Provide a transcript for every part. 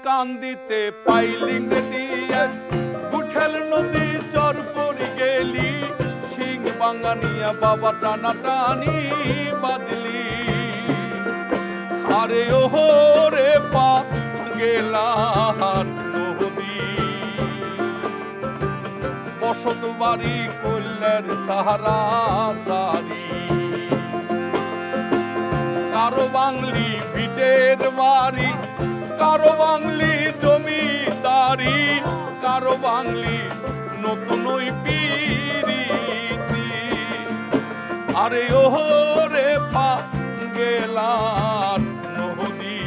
কান্দিতে piling দিয়ে গুঠেল নদী চর পরি গেলি সিং বাঙ্গানিয়া বাবা টানা টানি বাজলি আরে ওহো রে পা গেলার নদী বসত বাড়ি কল্যার সাহারা সারি কারো বাংলি ভিটের বাড়ি কারো বাংলি জমিদারি কারো বাংলি নতুন পিরিতি আরে ওহো রে পা গেলার নদী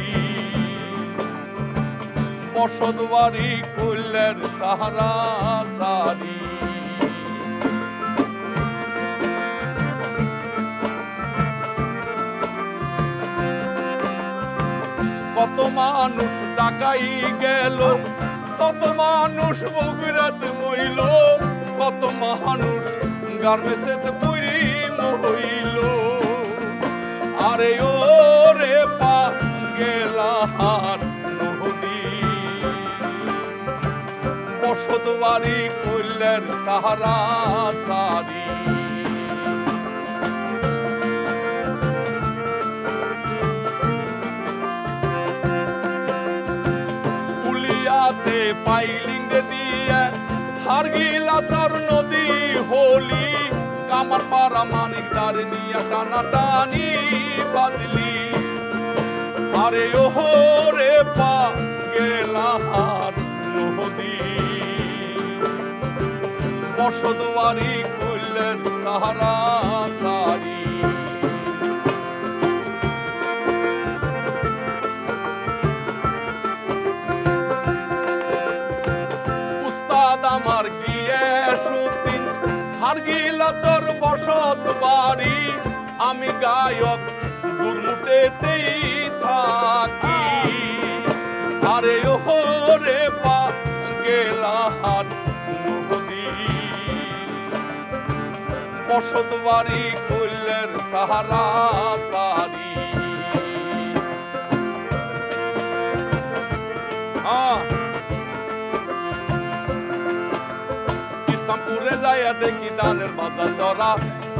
বসত বাড়ি কল্যার সাহারা সারি কত মানুষ টাকাই গেল কত মানুষ বগুড়াত মইল কত মানুষ গার্মেন্টসে পুরি মইল আরে ও রে পা গেলার নদী বসত বাড়ি কল্যার সাহারা সারি পাইলিং দিয়ে হারগিলাসার নদী হোলি কামার পাড়া মানিকদার নিয়ে টানা টানি বাদলি আরে ওহো রে পা গেলার নদী বসত বাড়ি কল্যার সাহারা সারি আমার গিয়েসুদ্দিন হারগিলাচর বসত বাড়ি আমি গায়ক দুর্মুটেতেই থাকি আরে ওহো রে পা গেলার নদী বসত বাড়ি কল্যার সাহারা সারি ইসলামপুরে যাইয়া দেখি ধানের বাজার চড়া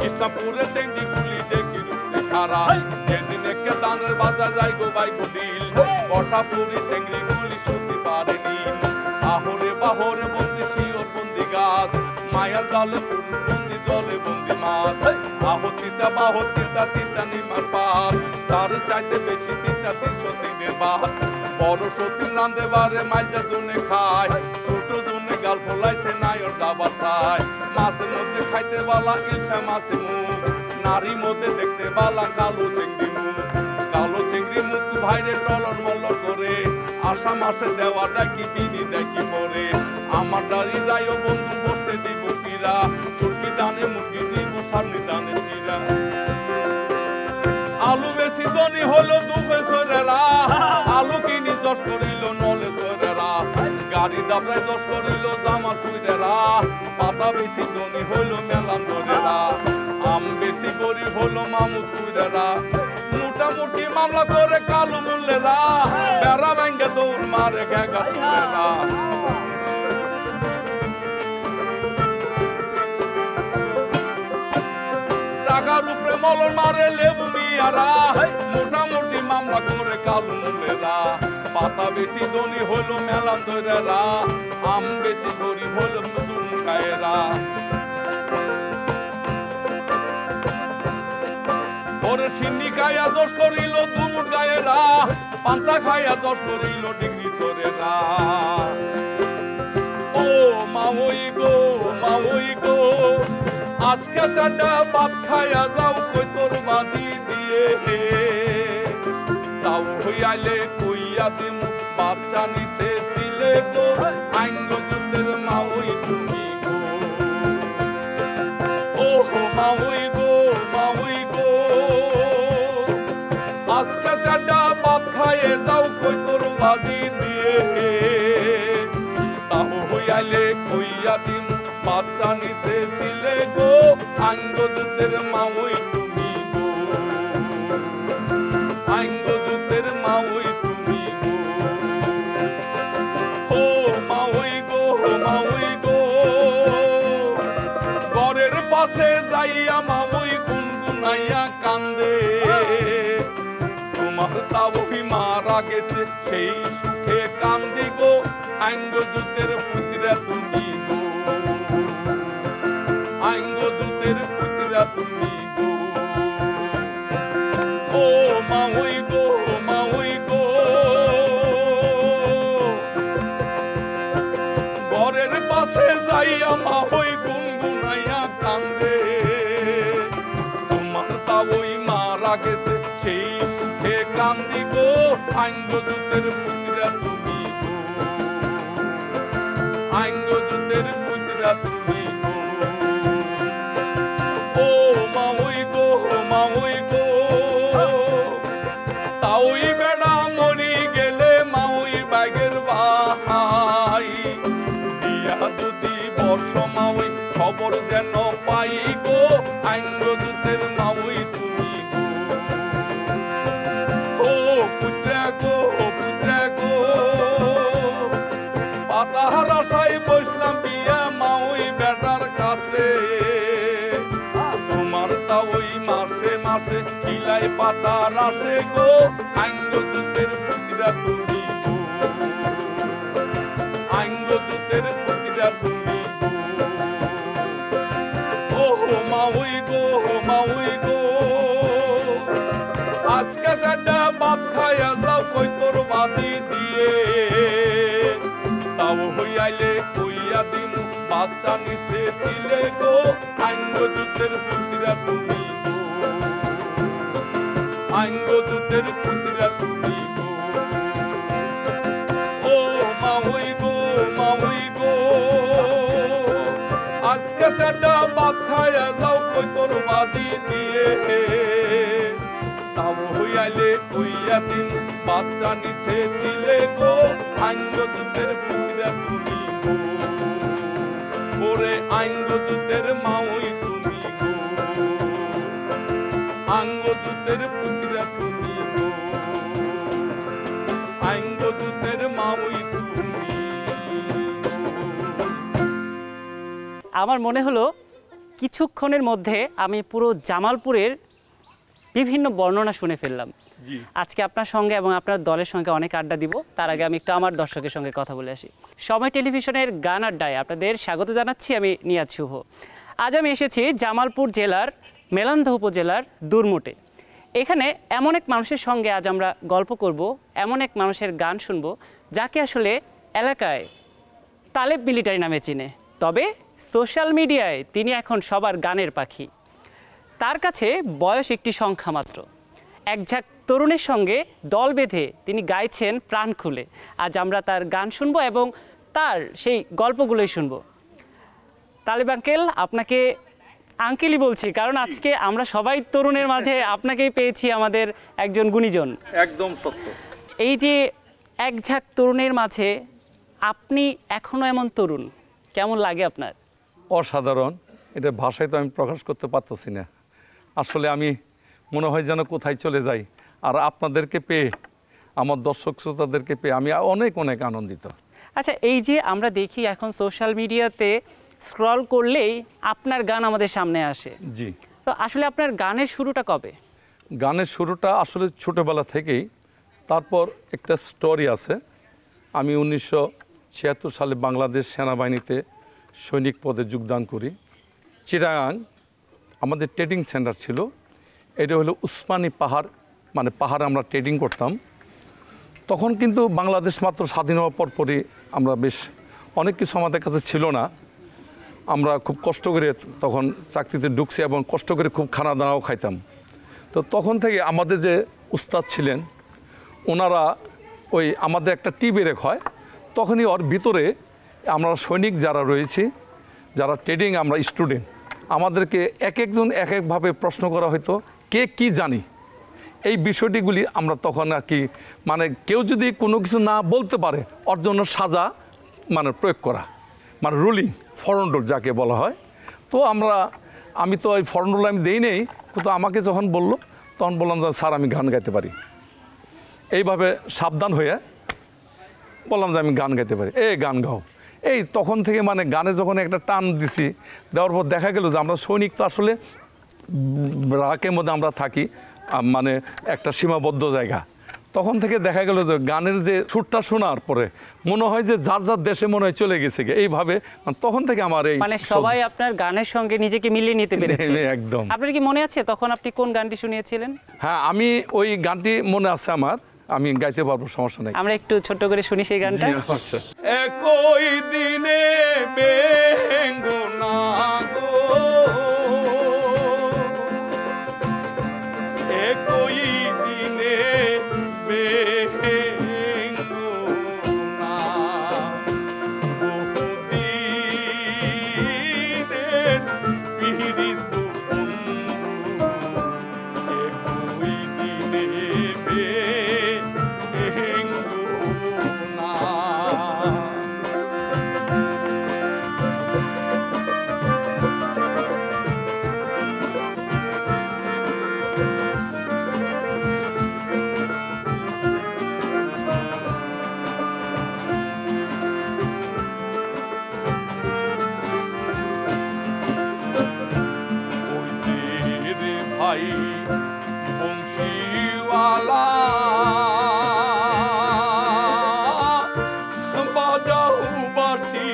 ইসলামপুরে চেঙ্গি গুলি দেখি রুটে খারা যেদিন একে ধানের বাজার যাই গো বাই গুলিল কটা পুরি চেঙ্গি গুলি শুনতে পারেনি আহরে বাহরে বন্দি শিওর বন্দি গাছ মায়ার জালে পুরুষ বন্দি জলে বন্দি মাছ আহতিতা বাহতিতা তিতা নিমার পাত তার চাইতে বেশি তিতা 300 দিনের বাদ বড় সতীর নান্দে বারে মাইজা জনে খায় ছোট জনে গাল ফলাইছে নায়র দাবা চায় মাছের মধ্যে খাইতে বালা ইলশা মাছে মুখ নারী মধ্যে দেখতে বালা কালো চিংড়ি মুখ কালো চিংড়ি মুখ ভাইরে টলর মলর করে আশা মাসে দেওয়া ডাকি বিনি ডাকি পরে আমার দাড়ি যাইও বন্ধু বসতে দিব কিরা সুরকি দানে মুরগি দিব সামনে দানে চিরা আলু বেশি ধনী হলো দুবে সরেরা আলু কিনি যশ করিল নলে সরেরা গাড়ি দাবড়ায় যশ করিল জামার কুইরেরা পাতা বেশি ধনী হইল মেলাম ধরেরা আম বেশি গরিব হলো মামু কুইরেরা মোটামুটি মামলা করে কালো মূল্যেরা বেড়া ভেঙ্গে দৌড় মারে ঘেগা তুলেরা টাকার উপরে মলন মারে লেবু মিয়ারা মোটামুটি মামলা করে কালো মূল্যেরা পাতা বেশি ধনী হলো মেলাম ধরেরা আম বেশি গরিব হলো নতুন খায়েরা ওরে সিন্নি খাইয়া দোষ করিল দুমুট গায়েরা পান্তা খাইয়া দোষ করিল ডিগ্রি চোরেরা ও মামই গো আজকে চারটা ভাত খাইয়া যাও কই তোর বাজি দিয়ে যাও হইয়ালে কইয়া দিম বাচ্চা নিছে ছিলে গো আইঙ্গ যুদ্ধের মাওই তুমি গো ও মাওই গো আজকে চারটা ভাত খাইয়ে যাও কই তোর বাজি দিয়ে তাও হইয়ালে কইয়া দিম বাচ্চা নিছে ছিলে গো আইঙ্গ যুদ্ধের মাওই তুমি গো আইঙ্গ যুদ্ধের মাওই তুমি গো যাইয়া মাওই গুনগুনাইয়া কান্দে তোমার তাওই মারা গেছে সেই সুখে কান্দি গো আঙ্গ জুতের পুতিরা তুমি গো আঙ্গ জুতের পুতিরা তুমি গো ও মাওই গো মাওই গো ঘরের পাশে যাইয়া মাওই গুনগুনাইয়া কান্দে তোমার তাওই মারা গেছে সেই সুখে কান্দি গো আঙ্গ জুতের পুতিরা তুমি গো আঙ্গ জুতের পুতিরা তুমি গো ও মাওই গো মাওই গো তাওই বেড়া মরি গেলে মাওই ব্যাগের ভাই দিয়া যদি বর্ষ মাওই খবর যেন পাই গো আঙ্গ জুতের মাওই তুমি গো ও পুত্রা গো পুত্রা গো পাতার আশায় বসলাম বিয়া মাওই বেটার কাছে তোমার তাওই মাসে মাসে কিলাই পাতার আসে গো আঙ্গ জুতের পুতিরা তুমি গো আঙ্গ জুতের পুতিরা তুমি গো ও মাওই গো মাওই গো আজকে যেটা ভাত খাইয়া যাও কই তোর বাদি দিয়ে তাও হইয়াইলে কইয়া দিন বাচ্চা নিচে ছিলে গো আঙ্গ জুতের পুতিরা তুমি গো আঙ্গ জুতের পুতিরা তুমি গো ও মাওই গো মাওই গো আজকে যেটা ভাত খাইয়া যাও কই তোর বাদি দিয়ে তাও হইয়াইলে কইয়া দিন বাচ্চা নিচে ছিলে গো আঙ্গ জুতের পুতিরা তুমি গো ওরে আঙ্গ জুতের মাওই তুমি গো আঙ্গ জুতের পুতিরা তুমি গো আঙ্গ জুতের মাওই তুমি আমার মনে হলো কিছুক্ষণের মধ্যে আমি পুরো জামালপুরের বিভিন্ন বর্ণনা শুনে ফেললাম। জি আজকে আপনার সঙ্গে এবং আপনার দলের সঙ্গে অনেক আড্ডা দিব, তার আগে আমি একটু আমার দর্শকের সঙ্গে কথা বলে আসি। সময় টেলিভিশনের গান আড্ডায় আপনাদের স্বাগত জানাচ্ছি, আমি নিয়াজ শুভ। আজ আমি এসেছি জামালপুর জেলার মেলান্দহ উপজেলার দুরমুটে। এখানে এমন এক মানুষের সঙ্গে আজ আমরা গল্প করব, এমন এক মানুষের গান শুনব যাকে আসলে এলাকায় তালেব মিলিটারি নামে চিনে, তবে সোশ্যাল মিডিয়ায় তিনি এখন সবার গানের পাখি। তার কাছে বয়স একটি সংখ্যা মাত্র। এক ঝাঁক তরুণের সঙ্গে দল বেঁধে তিনি গাইছেন প্রাণ খুলে। আজ আমরা তার গান শুনবো এবং তার সেই গল্পগুলোই শুনবো। তালেব আঙ্কেল, আপনাকে আঙ্কেলই বলছি কারণ আজকে আমরা সবাই তরুণের মাঝে আপনাকেই পেয়েছি আমাদের একজন গুণীজন। একদম সত্য। এই যে এক ঝাঁক তরুণের মাঝে আপনি এখনো এমন তরুণ, কেমন লাগে আপনার? অসাধারণ, এটা ভাষায় তো আমি প্রকাশ করতে পারতেছি না। আসলে আমি মনে হয় যেন কোথায় চলে যাই, আর আপনাদেরকে পেয়ে, আমার দর্শক শ্রোতাদেরকে পেয়ে আমি অনেক অনেক আনন্দিত। আচ্ছা, এই যে আমরা দেখি এখন সোশ্যাল মিডিয়াতে স্ক্রল করলেই আপনার গান আমাদের সামনে আসে। জি, তো আসলে আপনার গানের শুরুটা কবে? গানের শুরুটা আসলে ছোটোবেলা থেকেই। তারপর একটা স্টোরি আছে। আমি 1976 সালে বাংলাদেশ সেনাবাহিনীতে সৈনিক পদে যোগদান করি। চিটাগাং আমাদের ট্রেডিং সেন্টার ছিল। এটা হলো উসমানী পাহাড়, মানে পাহাড়ে আমরা ট্রেডিং করতাম। তখন কিন্তু বাংলাদেশ মাত্র স্বাধীন হওয়ার পরপরই আমরা বেশ অনেক কিছু আমাদের কাছে ছিল না। আমরা খুব কষ্ট করে তখন চাকরিতে ঢুকছি এবং কষ্ট করে খুব খানা দানাও খাইতাম। তো তখন থেকে আমাদের যে উস্তাদ ছিলেন ওনারা ওই আমাদের একটা টিভি রেখ হয়, তখনই ওর ভিতরে আমরা সৈনিক যারা রয়েছি, যারা ট্রেডিং আমরা স্টুডেন্ট, আমাদেরকে এক একজন এক একভাবে প্রশ্ন করা হতো, কে কি জানি। এই বিষয়টিগুলি আমরা তখন আর কি, মানে কেউ যদি কোনো কিছু না বলতে পারে ওর জন্য সাজা মানে প্রয়োগ করা, মানে রুলিং ফরন্ডোল যাকে বলা হয়। তো আমি তো ওই ফরন্ডোল আমি দেই নেই, কিন্তু আমাকে যখন বললো তখন বললাম যে স্যার আমি গান গাইতে পারি। এইভাবে সাবধান হয়ে বললাম যে আমি গান গাইতে পারি, গান গাও। এই তখন থেকে মানে গানে যখন একটা টান দিছি, দেওয়ার পর দেখা গেল যে আমরা সৈনিক তো আসলে রাকের মধ্যে আমরা থাকি, মানে একটা সীমাবদ্ধ জায়গা। তখন থেকে দেখা গেল যে গানের যে সুরটা শোনার পরে মনে হয় যে যার যার দেশে মনে হয় চলে গেছে এইভাবে। তখন থেকে আমার এই মানে সবাই আপনার গানের সঙ্গে নিজেকে মিলিয়ে নিতে পেরেছে। একদম। আপনার কি মনে আছে তখন আপনি কোন গানটি শুনিয়েছিলেন? হ্যাঁ, আমি ওই গানটি মনে আছে আমার, আমি গাইতে পারবো, সমস্যা নেই। আমরা একটু ছোট্ট করে শুনি সেই গানটা। একই দিনে বেঙ্গনা গো, একই দিনে বেঙ্গনা, বহুদিনের পীড়িত বন্ধু, একই দিনে বেঙ্গনা। ভাই বংশীওয়ালা বাজাও বাসি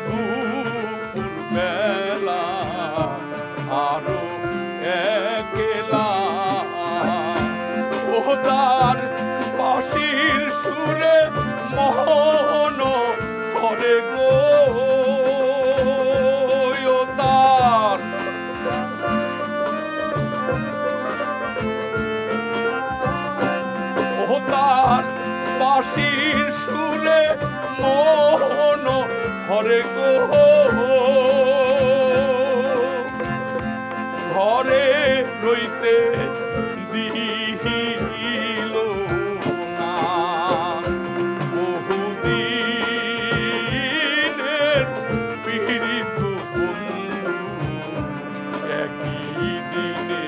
দুপুর বেলা, আরো একলা ওদার বাসির সুরে মোহন করে গো, ওদার তার বাঁশির সুরে মোহন হরে গো, ঘরে রইতে দিল না, বহুদিনের পীড়িত বন্ধু, একই দিনে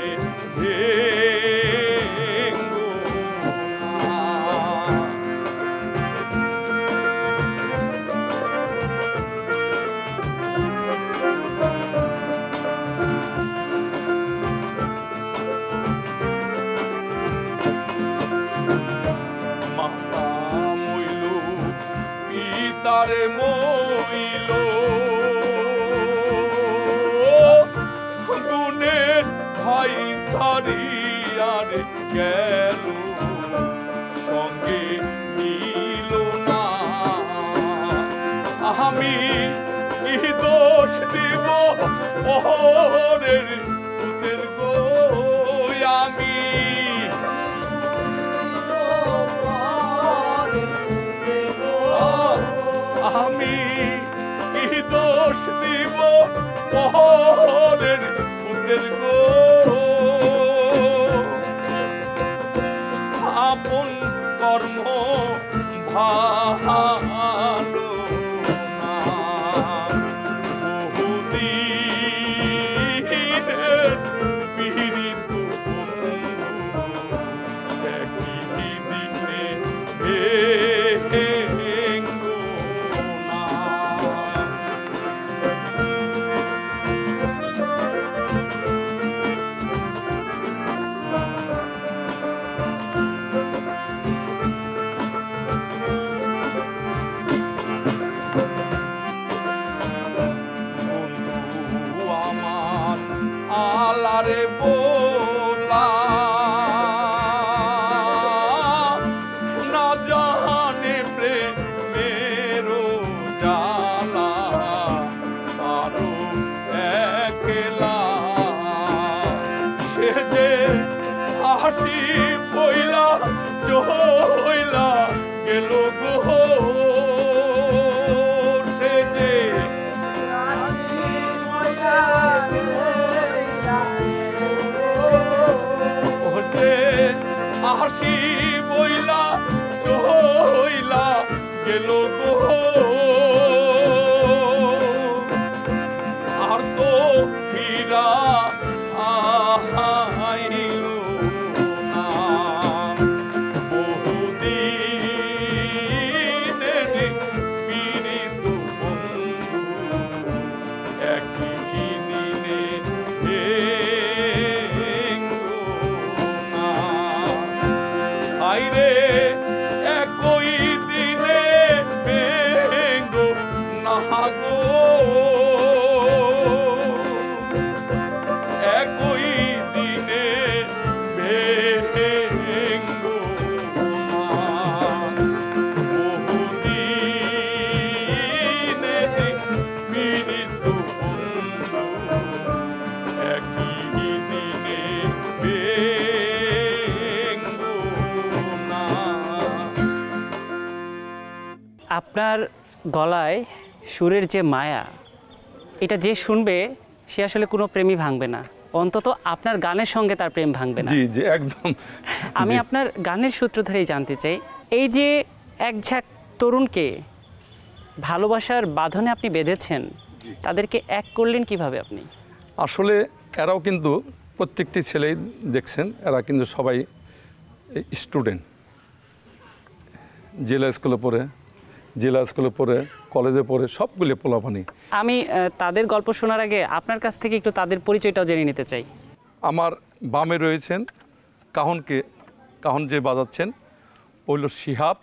তারে মইল গুণের ভাই সারিয়ার গেল, সঙ্গে নিল না, আমি কি দোষ দিব ওরের পুতের গো, আমি আমি কি দোষ দিব ওরের পুতের গো, আপন কর্ম ভালো না, বহুদিনের পীড়িত বন্ধু, একই দিনে আলারে বোলা না জানে প্রেমেরো জালা, আরো একলা সে যে হাসি পইলা চইলা গেল গো, সে যে হাসি বইলা চইলা গেল গো, আর তো ফিরা আইল না, বহুদিনের পীড়িত বন্ধু, আপনার গলায় সুরের যে মায়া, এটা যে শুনবে সে আসলে কোনো প্রেমই ভাঙবে না, অন্তত আপনার গানের সঙ্গে তার প্রেম ভাঙবে না। জি জি একদম। আমি জি। আপনার গানের সূত্র ধরেই জানতে চাই, এই যে এক ঝাঁক তরুণকে ভালোবাসার বাঁধনে আপনি বেঁধেছেন, তাদেরকে এক করলেন কিভাবে আপনি? আসলে এরাও কিন্তু প্রত্যেকটি ছেলেই দেখছেন, এরা কিন্তু সবাই স্টুডেন্ট, জেলা স্কুলে পড়ে কলেজে পড়ে, সবগুলো পোলাপানি। আমি তাদের গল্প শোনার আগে আপনার কাছ থেকে একটু তাদের পরিচয়টাও জেনে নিতে চাই। আমার বামে রয়েছেন কাহন যে বাজাচ্ছেন হইল শিহাব,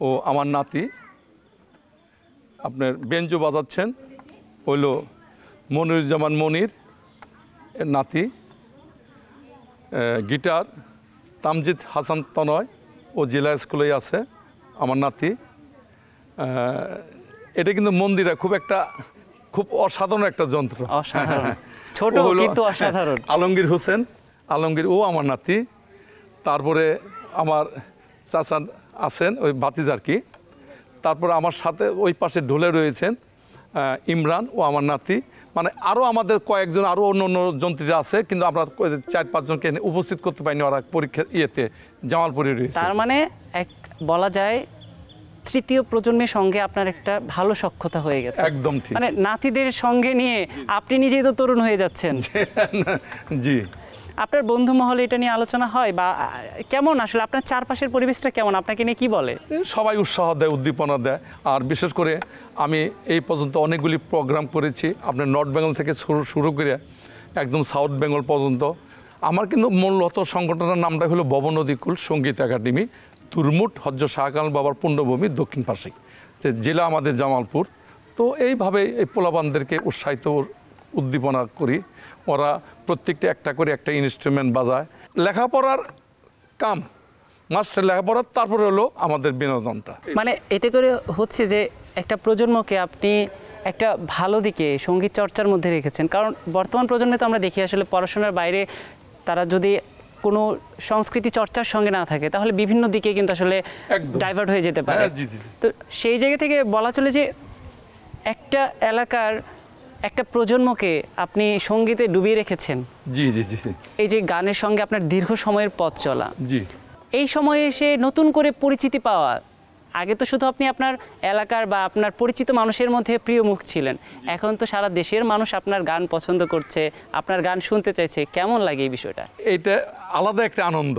ও আমার নাতি। আপনার বেঞ্জো বাজাচ্ছেন হইল মনিরুজ্জামান মনির এর নাতি। গিটার তামজিদ হাসান তনয়, ও জেলা স্কুলেই আছে, আমার নাতি। এটা কিন্তু মন্দিরে খুব অসাধারণ একটা যন্ত্র, অসাধারণ, ছোট ও হলো কিন্তু অসাধারণ। আলমগীর হোসেন, ও আমার নাতি। তারপরে আমার চাচা আছেন ওই বাতিজার কি। তারপরে আমার সাথে ওই পাশে ঢোলে রয়েছেন ইমরান, ও আমার নাতি। মানে আরও আমাদের কয়েকজন আরও অন্য অন্য যন্ত্রীরা আছে, কিন্তু আমরা 4-5 জনকে এনে উপস্থিত করতে পারিনি, ওরা পরীক্ষার জামালপুরে রয়েছে। তার মানে বলা যায় তৃতীয় প্রজন্মের সঙ্গে আপনার একটা ভালো সখ্যতা হয়ে গেছে। একদম ঠিক। মানে নাতিদের সঙ্গে নিয়ে আপনি নিজেই তো তরুণ হয়ে যাচ্ছেন। জি। আপনার বন্ধু মহলে এটা নিয়ে আলোচনা হয়, বা কেমন আসলে আপনার চারপাশের পরিবেশটা কেমন, আপনাকে নিয়ে কি বলে? সবাই উৎসাহ দেয়, উদ্দীপনা দেয়। আর বিশেষ করে আমি এই পর্যন্ত অনেকগুলি প্রোগ্রাম করেছি, আপনার নর্থ বেঙ্গল থেকে শুরু করে একদম সাউথ বেঙ্গল পর্যন্ত। আমার কিন্তু মূলত সংগঠনের নামটা হলো ভবনদীকুল সঙ্গীত একাডেমি, তুরমুট হজ্জ শাহকাল বাবার পুণ্যভূমি, দক্ষিণ পাশে, যে জেলা আমাদের জামালপুর। তো এইভাবে এই পোলাপানদেরকে উৎসাহিত উদ্দীপনা করি। ওরা প্রত্যেকটা একটা করে একটা ইনস্ট্রুমেন্ট বাজায়। লেখাপড়ার কাম মাস্টার লেখাপড়ার, তারপরে হলো আমাদের বিনোদনটা। মানে এতে করে হচ্ছে যে একটা প্রজন্মকে আপনি একটা ভালো দিকে সঙ্গীত চর্চার মধ্যে রেখেছেন। কারণ বর্তমান প্রজন্মে তো আমরা দেখি আসলে পড়াশোনার বাইরে তারা যদি কোনো সংস্কৃতি চর্চার সঙ্গে না থাকে, তাহলে বিভিন্ন দিকে কিন্তু আসলে ডাইভার্ট হয়ে যেতে পারে। তো সেই জায়গা থেকে বলা চলে যে একটা এলাকার একটা প্রজন্মকে আপনি সঙ্গীতে ডুবিয়ে রেখেছেন। জি জি জি। এই যে গানের সঙ্গে আপনার দীর্ঘ সময়ের পথ চলা, জি, এই সময়ে এসে নতুন করে পরিচিতি পাওয়া, আগে তো শুধু আপনি আপনার এলাকার বা আপনার পরিচিত মানুষের মধ্যে প্রিয় মুখ ছিলেন, এখন তো সারা দেশের মানুষ আপনার গান পছন্দ করছে, আপনার গান শুনতে চাইছে। কেমন লাগে এই বিষয়টা? এইটা আলাদা একটা আনন্দ।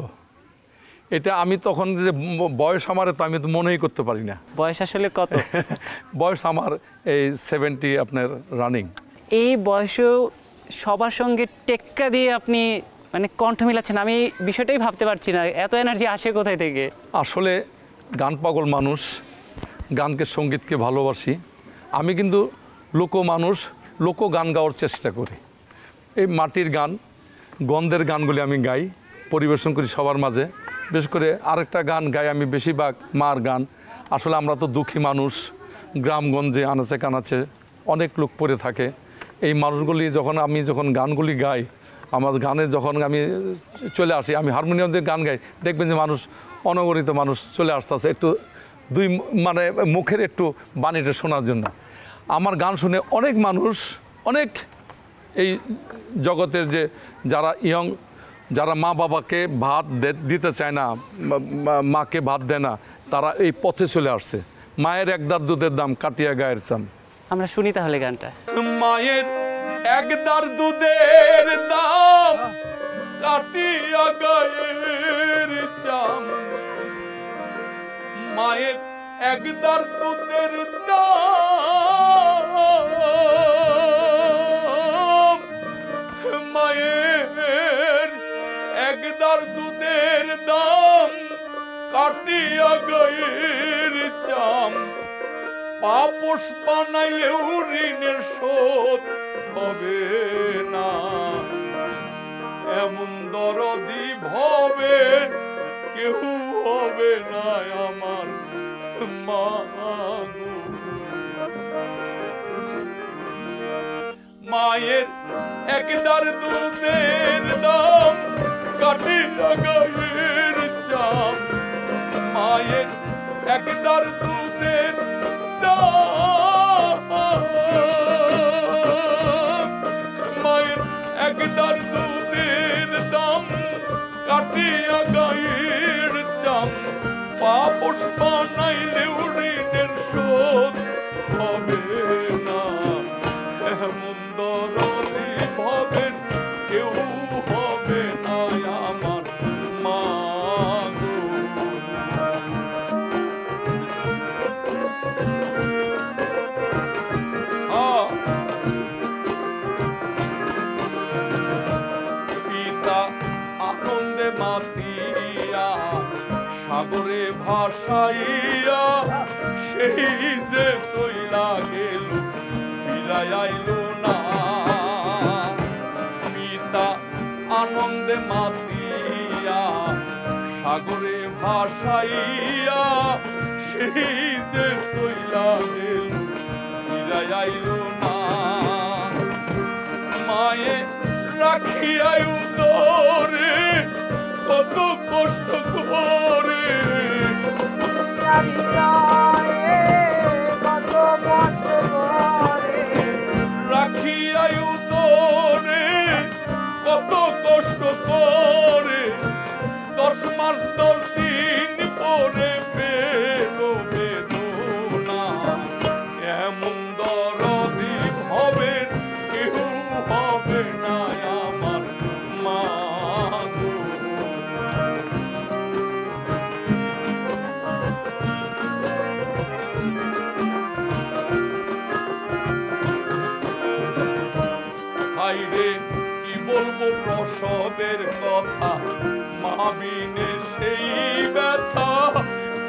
এটা আমি তখন যে বয়স আমার, তো আমি তো মনেই করতে পারি না। বয়স আসলে কত? বয়স আমার এই 70 আপনার রানিং। এই বয়সেও সবার সঙ্গে টেক্কা দিয়ে আপনি মানে কণ্ঠ মিলাচ্ছেন, আমি বিষয়টাই ভাবতে পারছি না, এত এনার্জি আসে কোথায় থেকে? আসলে গান পাগল মানুষ, গানকে সঙ্গীতকে ভালোবাসি। আমি কিন্তু লোক গান গাওয়ার চেষ্টা করি। এই মাটির গান, গন্ধের গানগুলি আমি গাই, পরিবেশন করি সবার মাঝে। বিশেষ করে আরেকটা গান গাই আমি বেশিরভাগ, মার গান। আসলে আমরা তো দুঃখী মানুষ, গ্রামগঞ্জে আনাচে কানাচে অনেক লোক পড়ে থাকে। এই মানুষগুলি আমি যখন গানগুলি গাই, আমার গানে যখন আমি চলে আসি, আমি হারমোনিয়াম দিয়ে গান গাই, দেখবেন যে মানুষ, অনগণিত মানুষ চলে আসতেছে একটু মানে মুখের একটু বাণীটা শোনার জন্য। আমার গান শুনে অনেক মানুষ, অনেক এই জগতের যে যারা যারা মা বাবাকে ভাত দিতে চায় না, মাকে ভাত দেয় না, তারা এই পথে চলে আসছে। মায়ের একদার দুধের দাম কাটিয়া গায়ের চাম। আমরা শুনি তাহলে গানটা। মায়ের একদার দুধের দাম কাটিয়া গায়ের চাম, মায়ের একদার দুধের দাম, মায়ের একদার দুধের দাম কাটিয়া গায়ের চাম, পাপোশ বানাইলেও ঋণের শোধ হবে না, এমন দরদি ভবে কেউ হবে না আমার মা। মায়ের একদার দুধের দাম কাটিয়া গায়ের চাম, মায়ের একদার দুধের কাটিয়া গায়ের চাম পাপস বানাইলেও ঋণের শোধ হবে না এমন দরদি ভবেন কেউ হবে না আমার মা গো। পিতা আনন্দে মাতিয়া সাগরে ভাসাইয়া সেই যে চইলা গেল ফিরাই আইল না পিতা আনন্দে মাতিয়া সাগরে ভাসাইয়া সেই যে চইলা গেল ফিরাই আইল না মায়ে রাখিয়া উদরে কত কষ্ট করে রাখিয়া উদরে কত কষ্ট করে 10 মাস 10 দিন পরে পেল বেদনা এমন দরদি হবেন কেউ হবে না আমার মা গো। হাইরে কি বলবো প্রসবের কথা মা বিনে সেই ব্যথা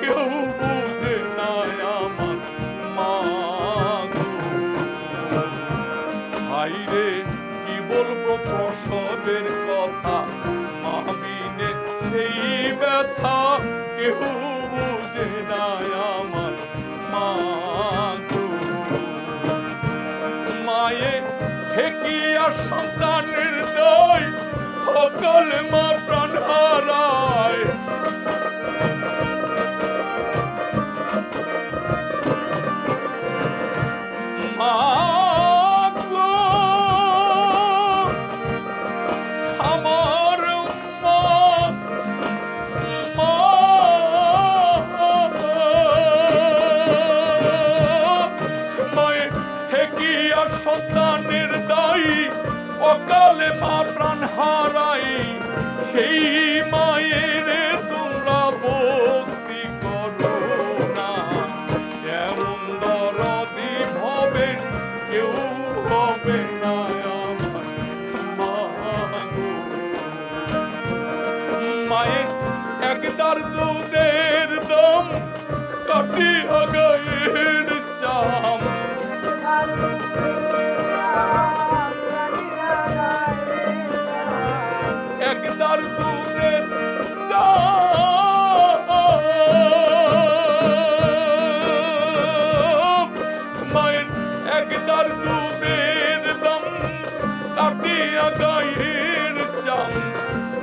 কেউ বুঝে না আমার মা গো। হাইরে কি বলবো প্রসবের কথা মা বিনে সেই ব্যথা কেউ বুঝে না আমার মা গো। মায়ে ঠেকিয়া সন্তানের দই অকালে মা প্রাণ হারায় মা গো আমার মা মা মায়ে ঠেকিয়া সন্তানের দায়ী অকালে মা প্রাণ হারাই সেই মায়ের তোমরা ভক্তি করো না এমন দরদি ভবে কেউ হবে না আমার মা গো। মায়ের একদার দুধের দম কাটিয়া গায়ের চাম একদার দুধের দাম মায়ের একদার দুধের দাম কাটিয়া গায়ের চাম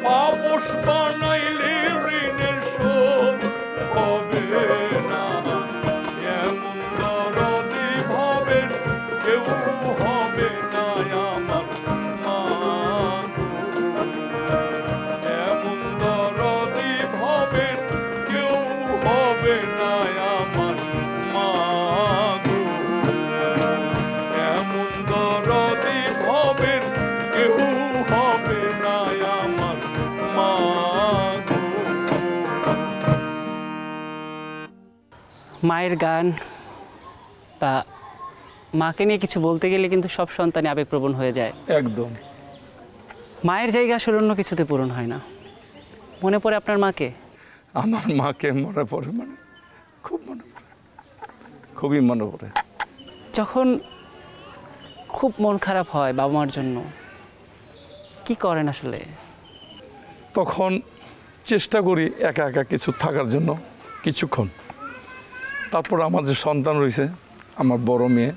পাপস বানাইলে ঋণের শোধ হবে না এমন দরদি ভবেন কেউ হবে না আমার মা গো। এমন দরদি ভবেন কেউ হবে না আমার মা গো। এমন দরদি ভবেন কেউ হবে না আমার মা গো। মায়ের গান বা মাকে নিয়ে কিছু বলতে গেলে কিন্তু সব সন্তানই আবেগপ্রবণ হয়ে যায়। একদম মায়ের জায়গা আসলে অন্য কিছুতে পূরণ হয় না। মনে পড়ে আপনার মাকে? আমার মাকে মনে পড়ে, মানে খুব মনে পড়ে, খুবই মনে পড়ে। যখন খুব মন খারাপ হয় বাবা মার জন্য, কি করেন আসলে? তখন চেষ্টা করি একা একা কিছু থাকার জন্য কিছুক্ষণ। তারপর আমার যে সন্তান রয়েছে, আমার বড় মেয়ে,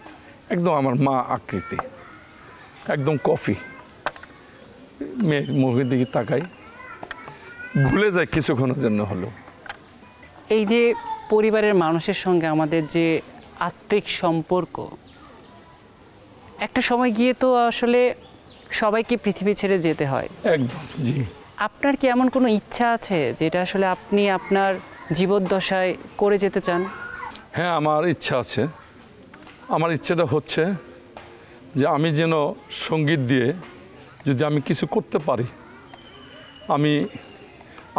একদম আমার মা আকৃতি, একদম কফি। মেয়ের মুখের দিকে তাকাই, ভুলে যায় কিছুক্ষণের জন্য হলো। এই যে পরিবারের মানুষের সঙ্গে আমাদের যে আত্মিক সম্পর্ক, একটা সময় গিয়ে তো আসলে সবাইকে পৃথিবী ছেড়ে যেতে হয়। একদম, জি। আপনার কি এমন কোনো ইচ্ছা আছে যেটা আসলে আপনি আপনার জীবদ্দশায় করে যেতে চান? হ্যাঁ, আমার ইচ্ছা আছে। আমার ইচ্ছাটা হচ্ছে যে আমি যেন সঙ্গীত দিয়ে যদি আমি কিছু করতে পারি, আমি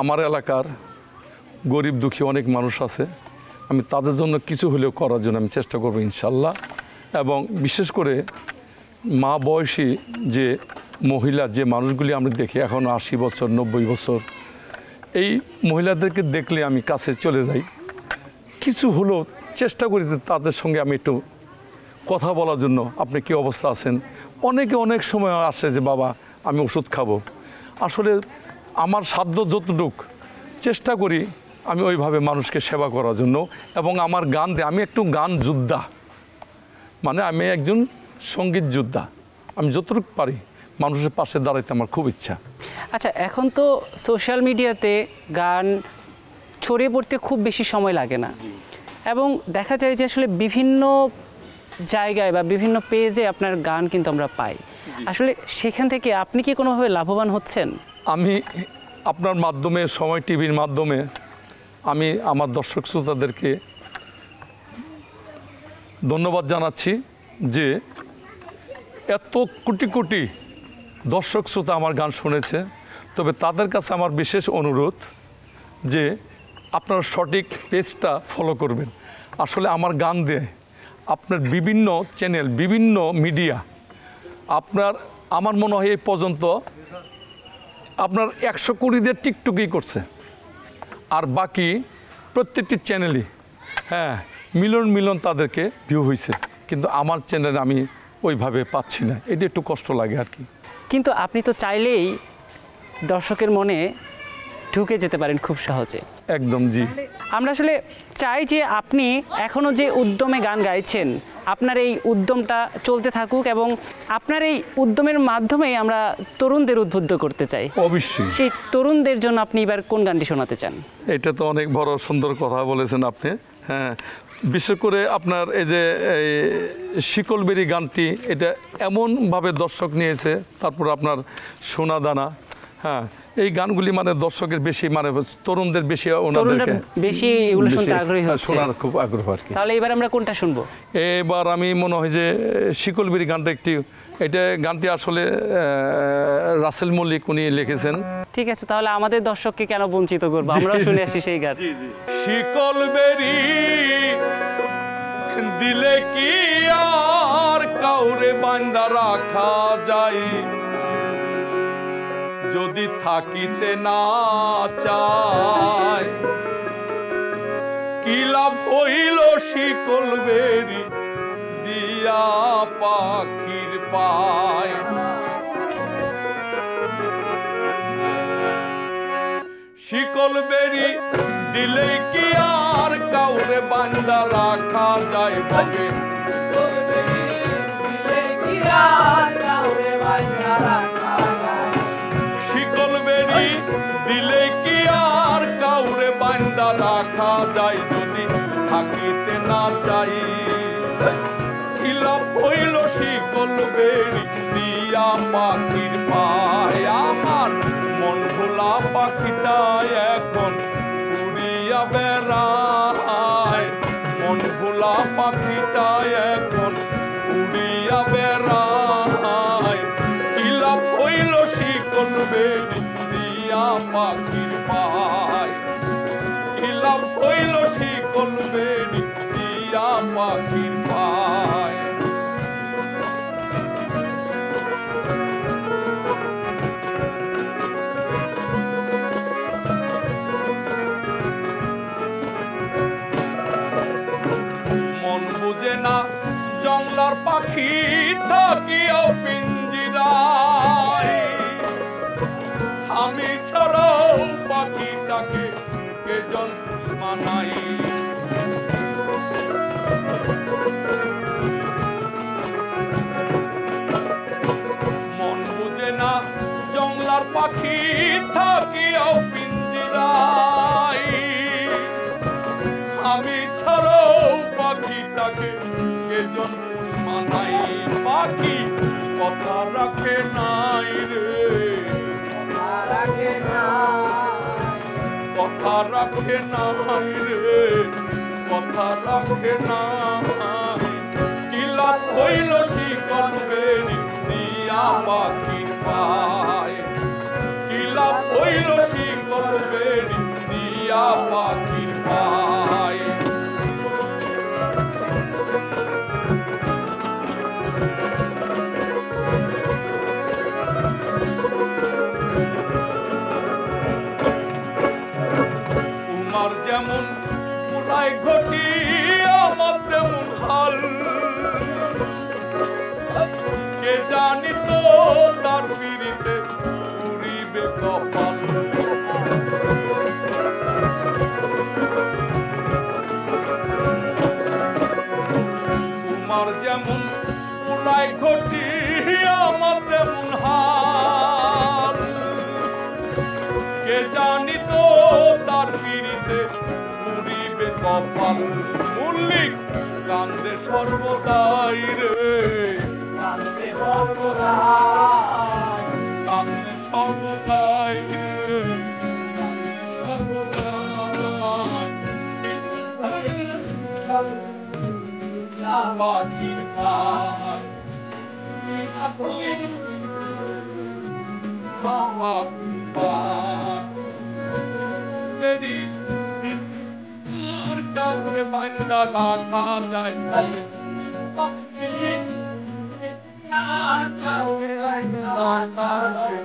আমার এলাকার গরিব দুঃখী অনেক মানুষ আছে, আমি তাদের জন্য কিছু হলেও করার জন্য আমি চেষ্টা করবো ইনশাল্লাহ। এবং বিশেষ করে মা বয়সী যে মহিলা, যে মানুষগুলি আমরা দেখি এখন 80 বছর 90 বছর, এই মহিলাদেরকে দেখলে আমি কাছে চলে যাই, কিছু হলেও চেষ্টা করি তাদের সঙ্গে আমি একটু কথা বলার জন্য। আপনি কী অবস্থা আছেন? অনেকে অনেক সময় আসে যে বাবা আমি ওষুধ খাবো। আসলে আমার সাধ্য যতটুক চেষ্টা করি আমি ওইভাবে মানুষকে সেবা করার জন্য। এবং আমার গান দিয়ে আমি একটু গান যোদ্ধা, মানে আমি একজন সঙ্গীত যোদ্ধা। আমি যতটুকু পারি মানুষের পাশে দাঁড়াইতে আমার খুব ইচ্ছা। আচ্ছা, এখন তো সোশ্যাল মিডিয়াতে গান ছড়িয়ে পড়তে খুব বেশি সময় লাগে না, এবং দেখা যায় যে আসলে বিভিন্ন জায়গায় বা বিভিন্ন পেজে আপনার গান কিন্তু আমরা পাই। আসলে সেখান থেকে আপনি কি কোনোভাবে লাভবান হচ্ছেন? আমি আপনার মাধ্যমে, সময় টিভির মাধ্যমে আমি আমার দর্শক শ্রোতাদেরকে ধন্যবাদ জানাচ্ছি যে এত কোটি কোটি দর্শক শ্রোতা আমার গান শুনেছে। তবে তাদের কাছে আমার বিশেষ অনুরোধ যে আপনারা সঠিক পেজটা ফলো করবেন। আসলে আমার গান দিয়ে আপনার বিভিন্ন চ্যানেল, বিভিন্ন মিডিয়া, আমার মনে হয় এই পর্যন্ত আপনার 100 কোটিদের টিকটকই করছে, আর বাকি প্রত্যেকটি চ্যানেলই মিলিয়ন মিলিয়ন তাদেরকে ভিউ হয়েছে, কিন্তু আমার চ্যানেলে আমি ওইভাবে পাচ্ছি না। এটা একটু কষ্ট লাগে আর কি। কিন্তু আপনি তো চাইলেই দর্শকের মনে ঢুকে যেতে পারেন খুব সহজে। একদম, জি। আমরা আসলে চাই যে আপনি এখনও যে উদ্যমে গান গাইছেন, আপনার এই উদ্যমটা চলতে থাকুক, এবং আপনার এই উদ্যমের মাধ্যমেই আমরা তরুণদের উদ্বুদ্ধ করতে চাই। অবশ্যই। সেই তরুণদের জন্য আপনি এবার কোন গানটি শোনাতে চান? এটা তো অনেক বড় সুন্দর কথা বলেছেন আপনি। হ্যাঁ, বিশেষ করে আপনার এই যে শিকলবেরি গানটি, এটা এমনভাবে দর্শক নিয়েছে। তারপর আপনার সোনা দানা, এই গানগুলি মানে দর্শকের বেশি, মানে তরুণদের বেশি, ওনাদেরকে বেশি এগুলো শুনতে আগ্রহী হচ্ছে, শোনার খুব আগ্রহ আর কি। তাহলে এবার আমরা কোনটা শুনবো? এবার আমি মনে হয় যে শিকলবেরি গানটা গানটি আসলে রাসেল মল্লিক উনি লিখেছেন। ঠিক আছে, তাহলে আমাদের দর্শককে কেন বঞ্চিত করবো, আমরা শুনে আসি সেই গান। শিকলবেরি দিলে কি আর কাউরে বান্দা রাখা যায়, যদি থাকিতে না চায় কি লাভ হইল শিকলবেরি দিয়া পাখির পায়। শিকলবেরি দিলে কি আর কাউরে বান্দা রাখা যায়, বলে শিকলবেরি দিলে কি আর কাউরে বান্দা রাখা যায়, যদি থাকিতে না চাই কি লাভ হইল শিকলবেরি দিয়া পাখির পায়। আমার মন ভোলা পাখিটা এখন উড়িয়া বেড়ায়, মন ভোলা পাখিটা এখন উড়িয়া বেড়ায়, কি লাভ হইল শিকলবেরি দিয়া পাখির পায়, কি লাভ হইল শিকলবেরি দিয়া পাখির পায়। জংলার পাখি থাকিও পিঞ্জিরায়, আমি ছাড়াও পাখিটাকে কে জন মানাই। মন বুঝে না জংলার পাখি থাকিও পিঞ্জিরায়, আমি ছাড়াও পাখিটাকে জন মানাই। পাখি কথা রাখে নাই রে, কথা রাখে না। কথা রাখে নাই রে, কথা রাখে নাই। কি লাভ হইল শিকল বেরি দিয়া পাখির পায়, কি লাভ হইল শিকল বেরি দিয়া পাখির পায়। উমার যেমন পুরাই ঘটি আমার তেমন হাল, কে জানি তো তার পিড়িতে পুরিবে কপাল। উমার যেমন পুরাই ঘটি আমার তেমন হাল, কে জানি তো তার পিড়িতে পুরিবে কপাল। মল্লিক কান্দে সর্বদাই রে, কান্দে সর্বদাই, কান্দে সর্বদাই রে, কান্দে সর্বদাই। পাখির পায়, পাখির পায়। যদি আর কাউকে বান্দা রাখা যায়, আর কাউকে বান্দা রাখা যায়,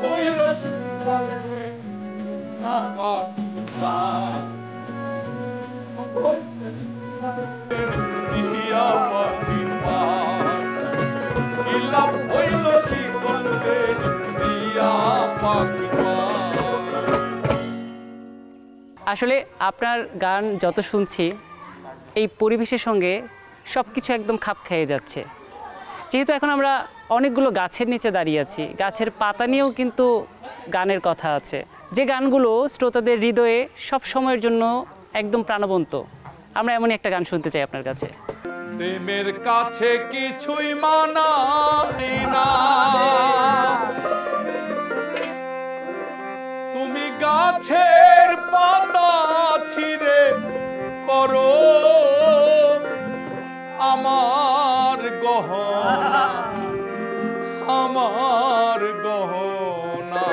হইল দিয়া পাখির পায়, কি লাভ হইল শিকল বেরি দিয়া পাখির পায়। আসলে আপনার গান যত শুনছি এই পরিবেশের সঙ্গে সব কিছু একদম খাপ খেয়ে যাচ্ছে। যেহেতু এখন আমরা অনেকগুলো গাছের নিচে দাঁড়িয়ে আছি, গাছের পাতা নিয়েও কিন্তু গানের কথা আছে, যে গানগুলো শ্রোতাদের হৃদয়ে সব সময়ের জন্য একদম প্রাণবন্ত। আমরা এমনই একটা গান শুনতে চাই আপনার কাছে। প্রেমের কাছে কিছুই মানাই না, তুমি গাছের পাতা ছিঁড়ে করো আমার গহনা, আমার গহনা।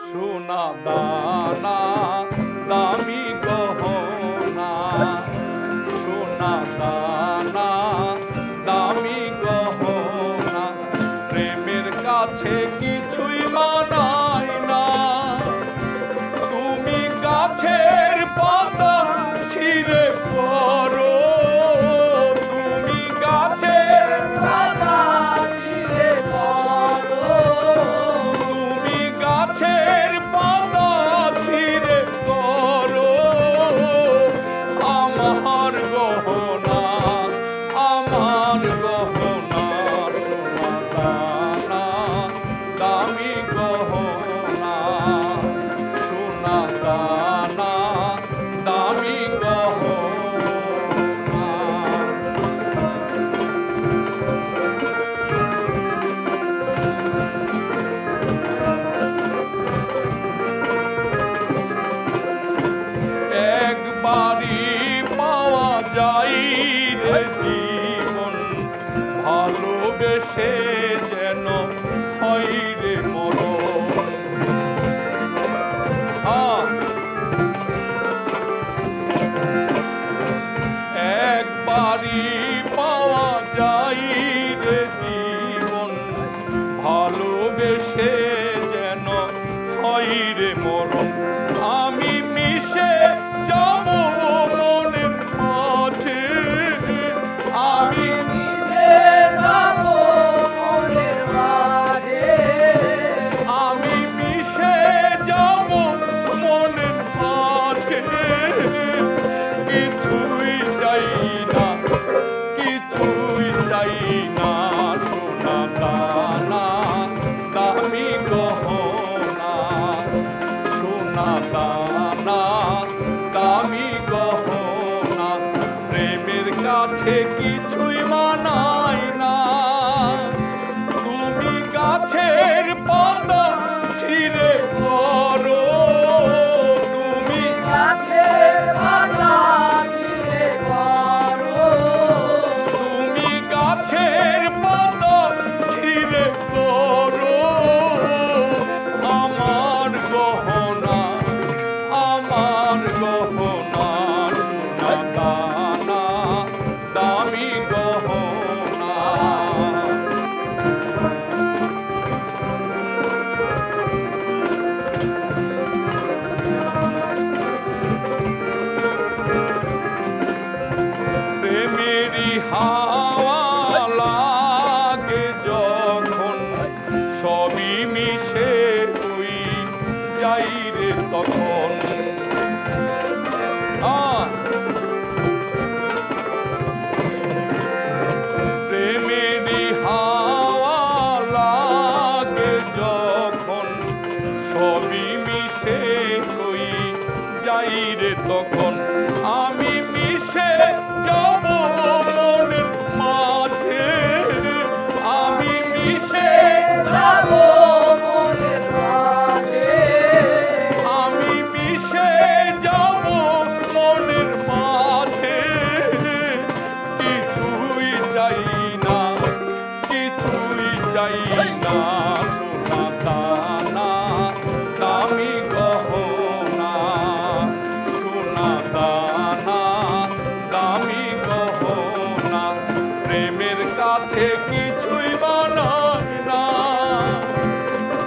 সোনা দানা দামি গহনা, সোনা দানা দামি গহনা। প্রেমের কাছে কিছুই মানায় না, তুমি গাছের পাতা ছিঁড়ে করো, তুমি গাছের পাতা ছিঁড়ে করো, তুমি গাছের পাতা ছিঁড়ে করো আমার গহনা, আমার গহনা। সোনা দানা দামি গহনা, সোনা দানা দামি গহনা। একবারই পাওয়া যায় রে জীবন, ভালোবেসে যেন হয় রে মরণ। একবারই পাওয়া যায় রে জীবন, ভালোবেসে যেন হয় রে মরণ। আমি মিশে যাব মনের মাঝে, আমি মিশে যাব মনের মাঝে, আমি মিশে যাব মনের মাঝে। কিছুই চাই না, কিছুই চাই না, সোনা দানা দামি গহনা, তখন প্রেমেরই হাওয়া লাগে যখন সবই মিশে হই যাই রে তখন আমি মিশে যাব মনের মাঝে আমি মিশে যাব মনের মাঝে আমি মিশে যাব মনের মাঝে কিছুই চাই না কিছুই চাই না সোনা দানা দামি গহনা সোনা দানা দামি গহনা প্রেমের কাছে কিছুই বানায় না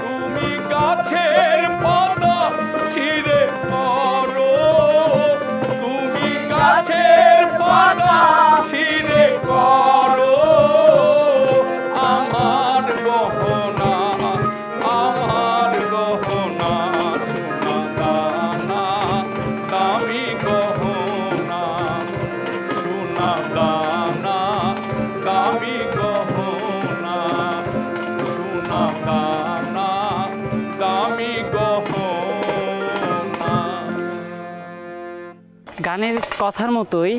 তুমি গাছের পাতা ছিঁড়ে করো তুমি গাছের পাতা ছিঁড়ে করো আমার গহনা সোনা দানা দামি গহনা সোনা দানা দামি গহনা সোনা দানা দামি গহনা। গানের কথার মতোই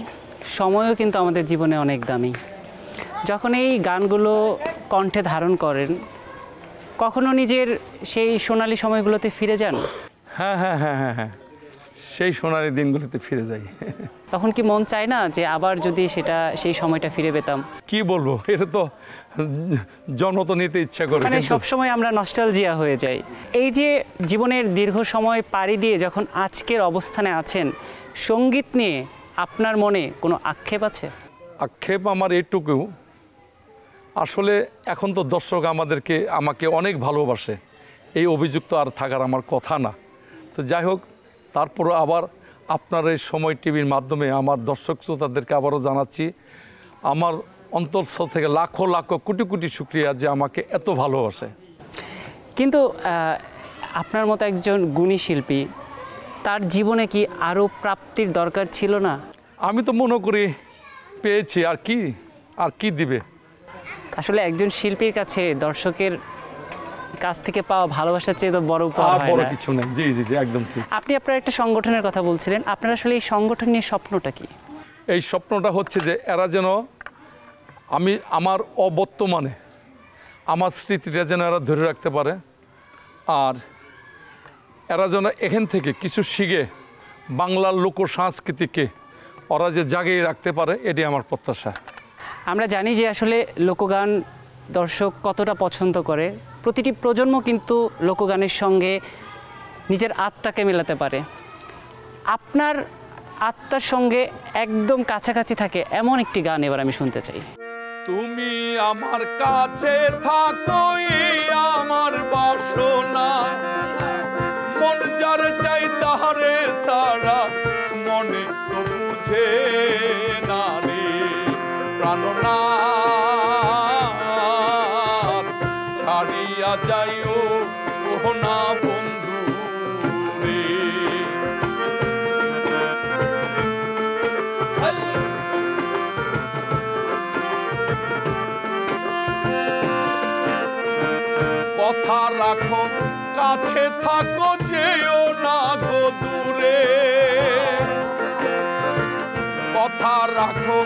সময়ও কিন্তু আমাদের জীবনে অনেক দামি। যখন এই গানগুলো কণ্ঠে ধারণ করেন কখনো নিজের সেই সোনালী সময়গুলোতে ফিরে যান? হ্যাঁ হ্যাঁ হ্যাঁ হ্যাঁ হ্যাঁ সেই সোনালি দিনগুলিতে ফিরে যাই। তখন কি মন চায় না যে আবার যদি সেই সময়টা ফিরে পেতাম? কি বলবো, এটা তো জন্ম তো নিতে ইচ্ছা করে, মানে কিন্তু সবসময় আমরা নস্টালজিয়া হয়ে যাই। এই যে জীবনের দীর্ঘ সময় পাড়ি দিয়ে যখন আজকের অবস্থানে আছেন, সঙ্গীত নিয়ে আপনার মনে কোনো আক্ষেপ আছে? আক্ষেপ আমার এইটুকু, আসলে এখন তো দর্শক আমাকে অনেক ভালোবাসে, এই অভিযুক্ত আর থাকার আমার কথা না। তো যাই হোক, তারপরও আবার আপনার এই সময় টিভির মাধ্যমে আমার দর্শক শ্রোতাদেরকে আবারও জানাচ্ছি আমার অন্তঃস্থল থেকে লাখো লাখো কোটি কোটি শুকরিয়া যে আমাকে এত ভালোবাসে। কিন্তু আপনার মতো একজন গুণী শিল্পী, তার জীবনে কি আরও প্রাপ্তির দরকার ছিল না? আমি তো মনে করি পেয়েছি, আর কি দিবে। আসলে একজন শিল্পীর কাছে দর্শকের কাছ থেকে পাওয়া ভালোবাসার চেয়ে তো বড় উপহার আর হয় বড় না। কিছু নেই। জি জি জি, একদম ঠিক। আপনি আপনার একটা সংগঠনের কথা বলছিলেন, আপনার আসলে এই সংগঠন নিয়ে স্বপ্নটা কি? এই স্বপ্নটা হচ্ছে যে এরা যেন আমার অবর্তমানে আমার স্মৃতিটা যেন এরা ধরে রাখতে পারে, আর এরা যেন এখান থেকে কিছু শিখে বাংলার লোক সংস্কৃতিকে ওরা যে জাগিয়ে রাখতে পারে, এটাই আমার প্রত্যাশা। আমরা জানি যে আসলে লোকগান দর্শক কতটা পছন্দ করে। প্রতিটি প্রজন্ম কিন্তু লোকগানের সঙ্গে নিজের আত্মাকে মেলাতে পারে। আপনার আত্মার সঙ্গে একদম কাছাকাছি থাকে এমন একটি গান এবার আমি শুনতে চাই। তুমি আমার কাছে থাকোই আমার বাসনা, মন যার চাই তাহারে সারা মনে তো বুঝে না রে প্রাণনাথ, ছাড়িয়া যাইও না বন্ধু রে। কথা রাখো কাছে থাকো যেও না গো দূরে, কথা রাখো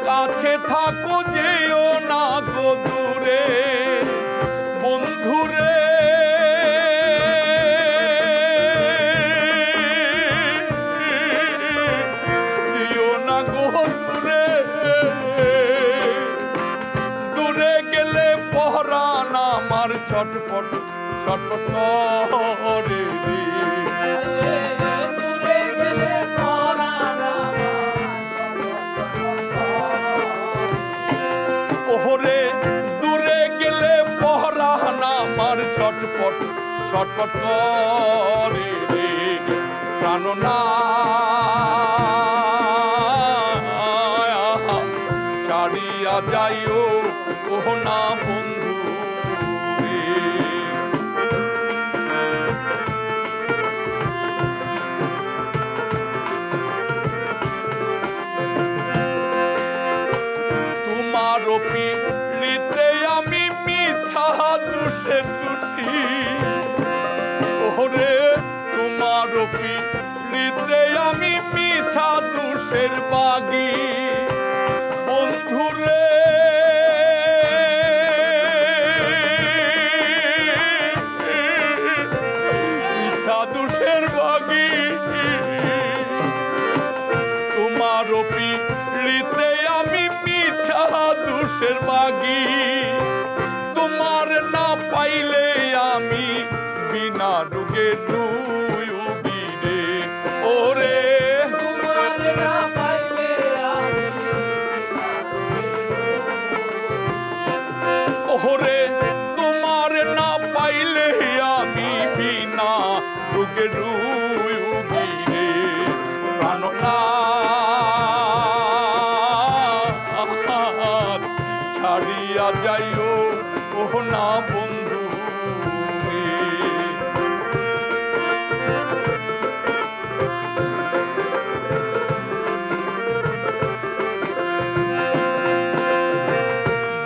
কাছে থাকো যেও না গো দূরে বন্ধুরে। যেও না গো দূরে, দূরে গেলে পহরান আমার ছটফট ছটফট করে রে। ওহরে দূরে গেলে পহরান আমার ছটফট ছটফট করে রে প্রাণনাথ, ছাড়িয়া যাইও না বন্ধু রে। ওরে তোমার পিড়িতে আমি মিছা দুষের বাগি বন্ধুরে মিছা দুষের বাগি তোমার পিড়িতে আমি মিছা দুষের বাগি তোমার না পাইলে আমি বিনা রোগে রুই রে ওরে তোমার না পাইলে ওরে তোমার না পাইলে আমি বিনা রোগে রুই রে প্রাণনাথ ছাড়িয়া যাইও ও না বন্ধু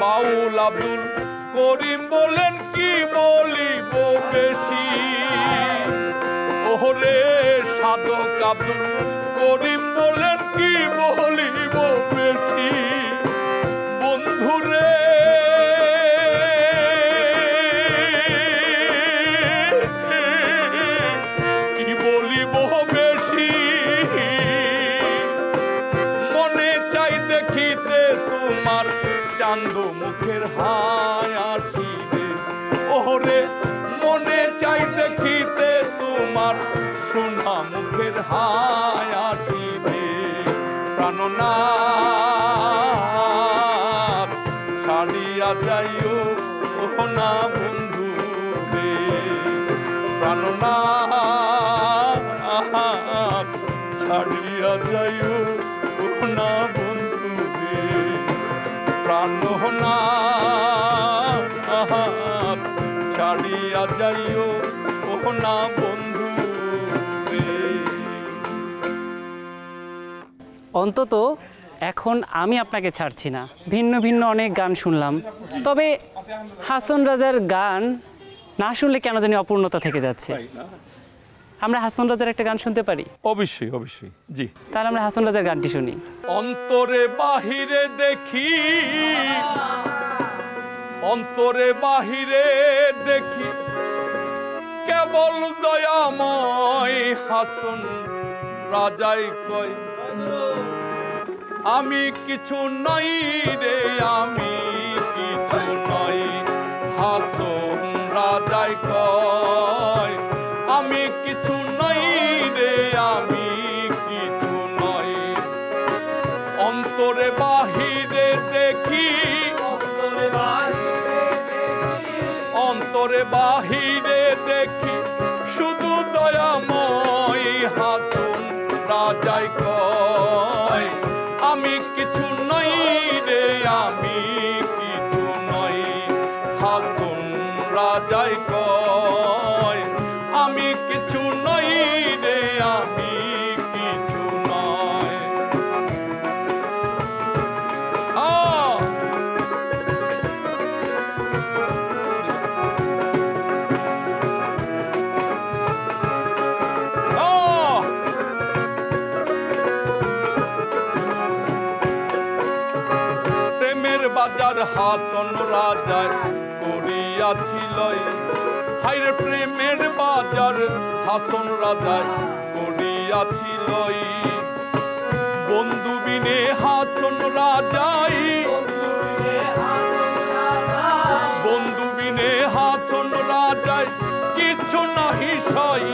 বাউল আব্দুল করিম বলেন কি বলিব বেশি ওরে সাধক আব্দুল করিম বলেন কি বলিব বেশি বন্ধুরে কি বলিব বেশি মনে চাই দেখিতে তোমার চান্দ মুখের হাসি ওরে মনে চাই দেখিতে তোমার সোনা মুখের হাসি প্রাণনাথ ছাড়িয়া যাইও ও না বন্ধু রে প্রাণনাথ ছাড়িয়া যাইও ও না বন্ধু রে প্রাণনাথ ছাড়িয়া যাইও ও না বন্ধু রে। অন্তত এখন আমি আপনাকে ছাড়ছি না। ভিন্ন ভিন্ন অনেক গান শুনলাম, তবে হাসন রাজার গান না শুনলে কেন জানি অপূর্ণতা থেকে যাচ্ছে। আমরা হাসন রাজার একটা গান শুনতে পারি? অবশ্যই অবশ্যই, জি। তাহলে আমরা হাসন রাজার গানটি শুনি। অন্তরে বাহিরে দেখি, অন্তরে বাহিরে দেখি, কেবল দয়াময় হাসন রাজাই কয় আমি কিছু নাই রে, আমি কিছু নাই। হাসন রাজাই কয় আমি কিছু নাই রে, আমি কিছু নাই। অন্তরে বাহিরে দেখি, অন্তরে বাহিরে দেখি, শুধু দয়াময় হাসন রাজাই কয় আমি কিছু নাই রে, আমি কিছু নাই। হাসন রাজাই কয় আমি কিছু নাই রে, আমি কিছু নাই। প্রেমের বাজার হাসন রাজায় করিয়াছিল, হাইরে প্রেমের বাজার হাসন রাজায় করিয়াছিল। বন্ধু বিনে হাসন রাজাই, বন্ধু বিনে হাসন রাজায় কিছু নাহি সই।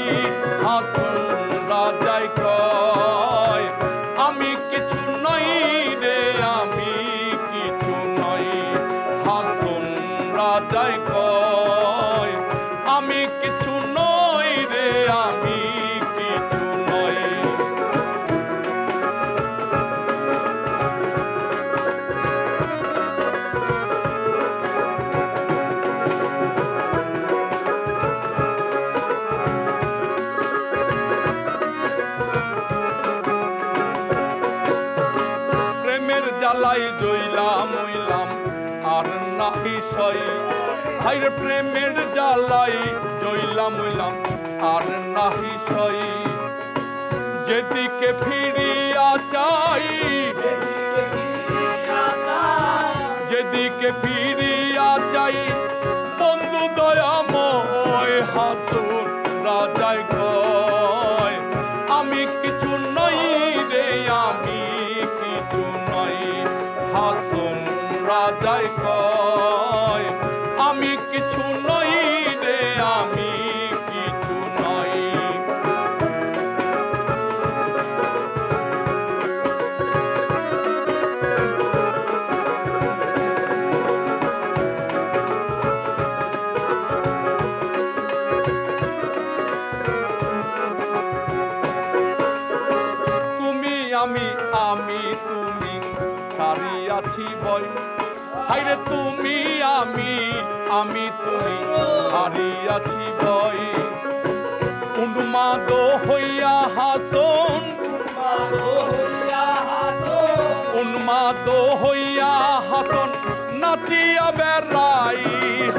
হাসন রাজাই কয় আমি কিছু নাই রে, আমি কিছু নাই। হাসন রাজাই কয় আমি কিছু নই রে, আমি কিছু নই। প্রেমের জ্বালাই জইলাম হইলাম আর নাহি সই, হাইরে প্রেমের জ্বালাই জইলাম মইলাম আর নাহি সই যেদিকে ফিরিয়া চাই যেদিকে ফিরিয়া চাই বন্ধু দয়াময় হাসুর রাজায় কয় আমি কিছু নই রে আমি কিছু নই হাসুন রাজায় কয় আমি কিছু নই রে আমি কিছু নই আমি তুমি ছাড়িয়াছি বই হাইরে তুমি আমি তুমি হারিয়াছি বই উন্মাদ হইয়া হাসন উন্মাদ হইয়া হাসন নাচিয়া বেড়াই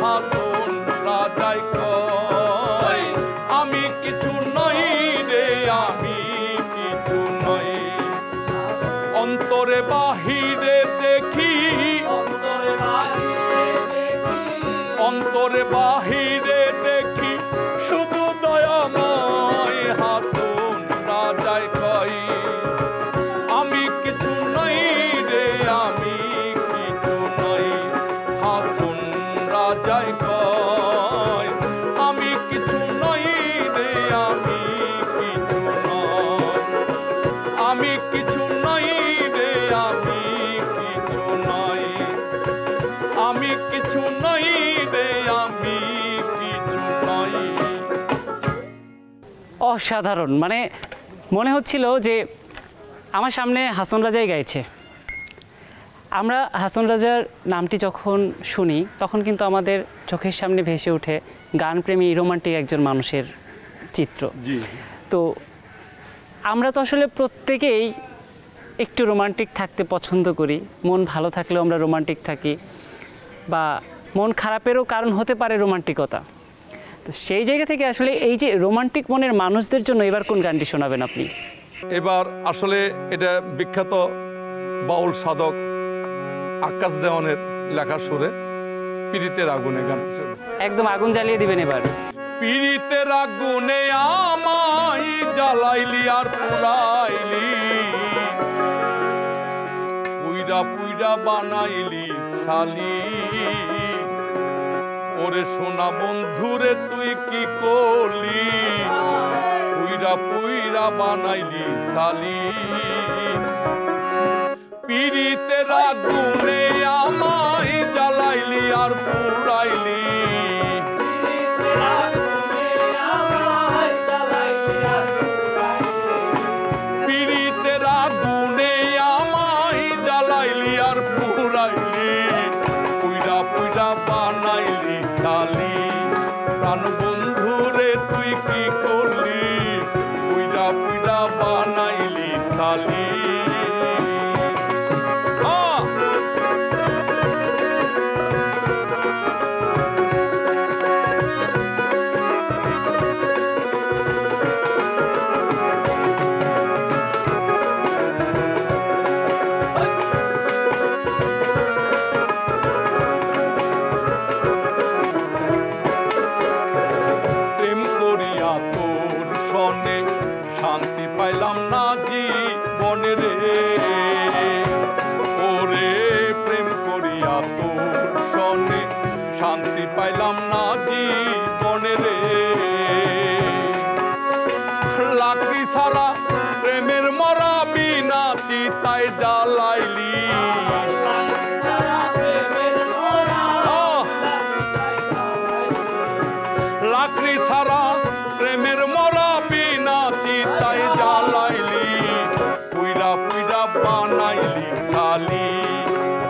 হাসন রাজাই কয় আমি কিছু নই রে আমি কিছু নই অন্তরে বাহিরে দেখি অন্তরে বাহিরে দেখি শুধু দয়াময় হাসুন রাজায় কয় আমি কিছু নই রে আমি কিছু নই হাসুন রাজায় কয় আমি কিছু নই রে আমি কিছু নই আমি কিছু নই রে আমি কিছু নই আমি কিছু নই রে আমি কিছু নই অসাধারণ মানে মনে হচ্ছিল যে আমার সামনে হাসন রাজাই গাইছে আমরা হাসন রাজার নামটি যখন শুনি তখন কিন্তু আমাদের চোখের সামনে ভেসে ওঠে গানপ্রেমী রোমান্টিক একজন মানুষের চিত্র জি তো আমরা তো আসলে প্রত্যেকেই একটু রোমান্টিক থাকতে পছন্দ করি মন ভালো থাকলেও আমরা রোমান্টিক থাকি বা মন খারাপেরও কারণ হতে পারে রোমান্টিকতা তো সেই জায়গা থেকে আসলে এই যে রোমান্টিক মনের মানুষদের জন্য এবার কোন গানটি শোনাবেন আপনি এবার আসলে এটা বিখ্যাত বাউল সাধক আকাশ দেওয়ানের লেখার সুরে পীড়িতের আগুনে গানটি শুনুন। একদম আগুন জ্বালিয়ে দিবেন এবার পীড়িতের আগুনে আমায় জ্বালাইলি আর পুরাইলি পুইরা পুইরা বানাইলি শালি ওরে সোনা বন্ধুরে তুই কি করলি পুইরা পুইরা বানাইলি শালি পীড়িতের আগুনে আমায় জ্বালাইলি আর পুরাইলি পীড়িতের আগুনে আমায় জ্বালাইলি আর পুরাইলি পুইরা পুইরা বানাইলি শালি প্রাণ বন্ধুরে তুই কি করলি পুইরা পুইরা বানাইলি শালি প্রেম করিয়া তোর সনে শান্তি পাইলাম না জীবনে রে ওরে প্রেম করিয়া তোর সনে শান্তি পাইলাম না জীবনে রে লাকড়ি ছাড়া প্রেমের মরা বিনা চিতায় জ্বালাইলি লাকড়ি ছাড়া প্রেমের মরা বিনা চিতায় জ্বালাইলি পুইরা পুইরা বানাইলি শালি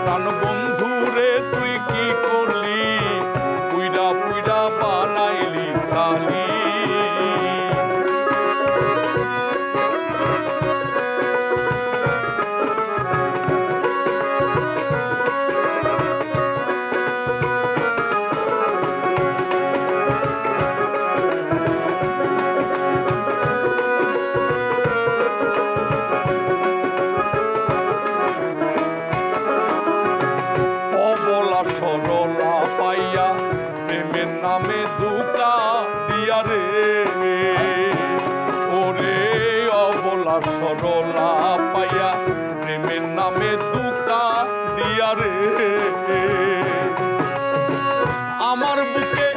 প্রাণ বন্ধুরে তুই কি করলি পুইরা পুইরা বানাইলি শালি নামে ধোঁকা দিয়া রে ওরে অবলা সরলা পাইয়া প্রেমের নামে ধোঁকা দিয়া রে আমার বুকে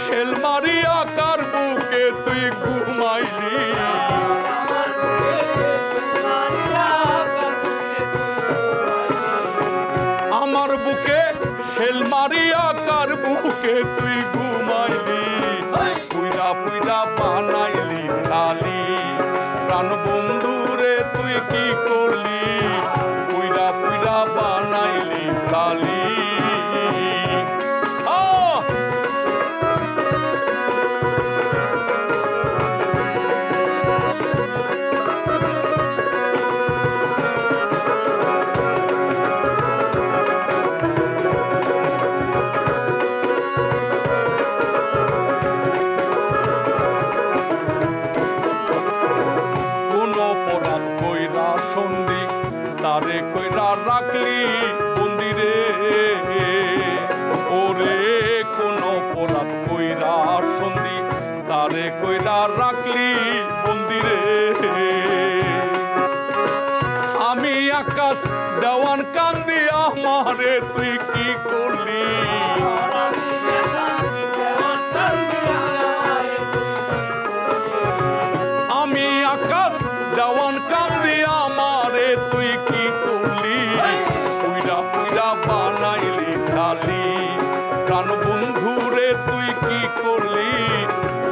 শেল মারিয়া কার বুকে তুই ঘুমাইলি আমার বুকে শেল মারিয়া কার বুকে তুই ঘুমাইলি পুইরা পুইরা বানাইলি শালি প্রাণ বন্ধু রে তুই কি করলি পুইরা পুইরা বানাইলি শালি তারে কইরা রাখলি বন্দিরে ওরে কোন অপরাধ কইরা সন্ধি তারে কইরা রাখলি বন্দিরে আমি আকাশ দেওয়ান কান্দি আমারে তুই কি করলি আমি আকাশ দেওয়ান কান্দি আমারে তুই কি করলি পুইরা পুইরা বানাইলি শালি প্রাণ বন্ধু রে তুই কি করলি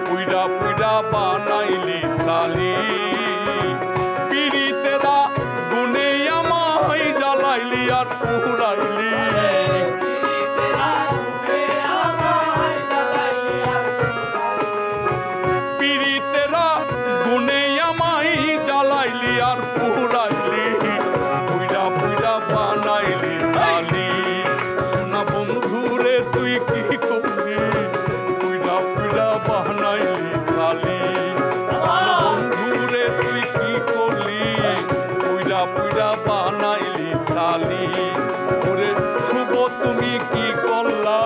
পুইরা পুইরা বানাইলি শালি পিরিতেরা গুনে আমায় জ্বালাইলি আর পুরাইলি পিরিতেরা গুনে আমায় জ্বালাইলি আর পুরাইলি পুইরা পুইরা বানাইলি শালি সোনা বন্ধু রে তুই কি করলি পুইরা পুইরা বানাইলি শালি বন্ধু রে তুই কি করলি পুইরা পুইরা বানাইলি শালি ওরে শুভ তুমি কি করলা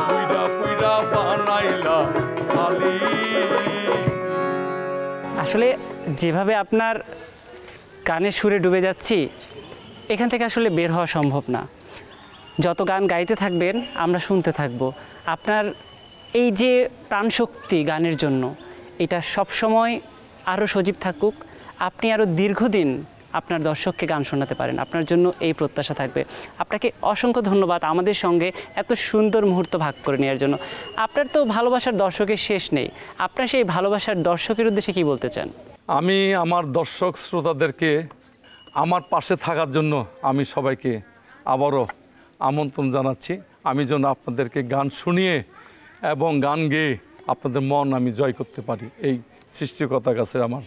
পুইরা পুইরা বানাইলা শালি আসলে যেভাবে আপনার গানের সুরে ডুবে যাচ্ছি এখান থেকে আসলে বের হওয়া সম্ভব না যত গান গাইতে থাকবেন আমরা শুনতে থাকব আপনার এই যে প্রাণশক্তি গানের জন্য এটা সব সময় আরও সজীব থাকুক আপনি আরও দীর্ঘদিন আপনার দর্শককে গান শোনাতে পারেন আপনার জন্য এই প্রত্যাশা থাকবে আপনাকে অসংখ্য ধন্যবাদ আমাদের সঙ্গে এত সুন্দর মুহূর্ত ভাগ করে নেওয়ার জন্য আপনার তো ভালোবাসার দর্শকের শেষ নেই আপনার সেই ভালোবাসার দর্শকের উদ্দেশ্যে কী বলতে চান আমি আমার দর্শক শ্রোতাদেরকে আমার পাশে থাকার জন্য আমি সবাইকে আবারও আমন্ত্রণ জানাচ্ছি আমি যেন আপনাদেরকে গান শুনিয়ে এবং গান গেয়ে আপনাদের মন আমি জয় করতে পারি এই সৃষ্টিকর্তার কাছে আমার